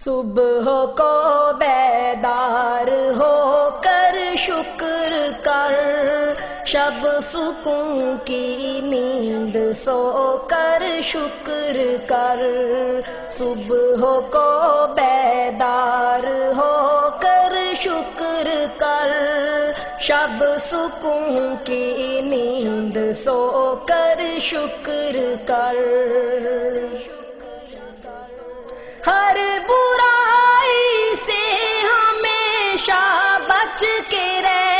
صبح کو بیدار ہو کر شکر کر، شب سکون کی نیند سو کر شکر کر۔ صبح کو بیدار ہو کر شکر کر، شب سکون کی نیند سو کر شکر کر۔ ہر برائی سے ہمیشہ بچ کے رہ،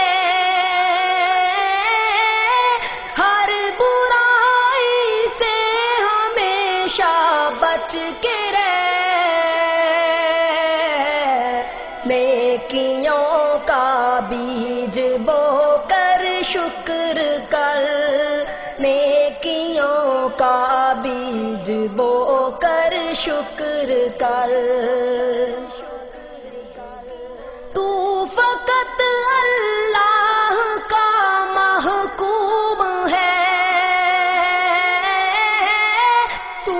ہر برائی سے ہمیشہ بچ کے رہ، نیکیوں کا بیج بو کر شکر کر، نیکیوں کا بیج بو کر شکر کر۔ تو فقط اللہ کا محکوم ہے، تو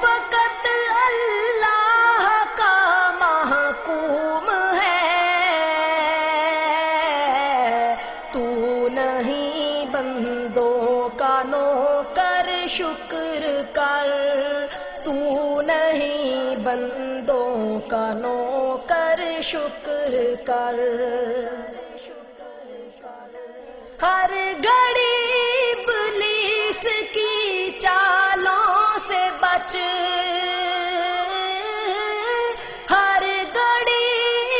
فقط اللہ کا محکوم ہے، تو نہیں بندوں کا نوکر شکر کر، تو نہیں بندوں کا نوکر شکر کر۔ ہر گھڑی ابلیس کی چالوں سے بچ، ہر گھڑی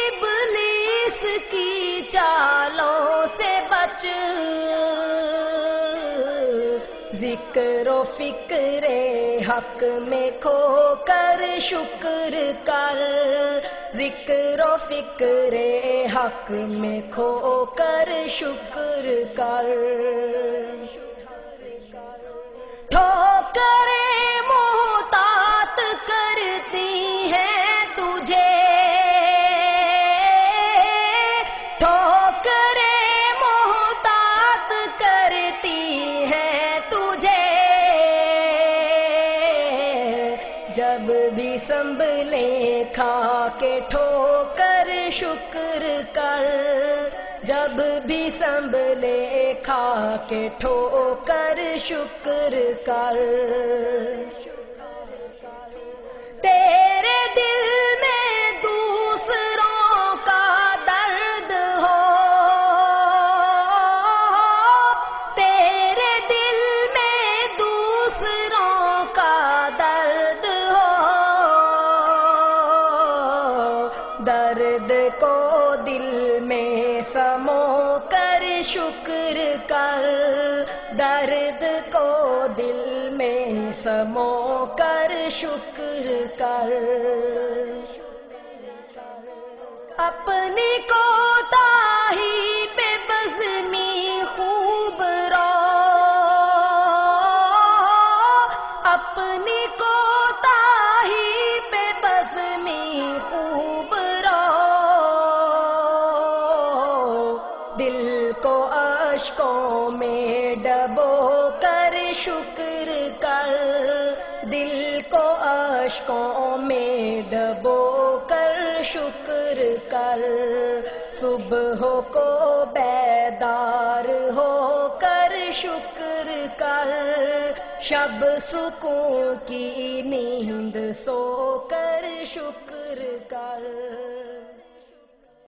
ابلیس کی چالوں سے بچ، ذکر و فکر حق میں کھو کر شکر کر، ذکر و فکر حق میں کھو کر شکر کر۔ ٹھوکریں محتاط کرتی ہیں تجھے، ٹھوکریں محتاط کرتی ہیں تجھے، جب بھی سنبھلے کھا کے ٹھوکر شکر کر، جب بھی سنبھلے کھا کے ٹھوکر شکر کر۔ تیرے دل میں دوسروں کا درد ہو، تیرے دل میں دوسروں کا درد ہو، درد کو دل میں سمو کر شکر کر، درد کو دل میں سمو کر شکر کر۔ اپنی کوتاہی پہ بزمی خوب رو، اپنی کوتاہی پہ بزمی خوب رو، دل کو اشکوں میں ڈبو کر شکر کر، دل کو اشکوں میں ڈبو کر شکر کر۔ صبح کو بیدار ہو کر شکر کر، شب سکون کی نیند سو کر شکر کر۔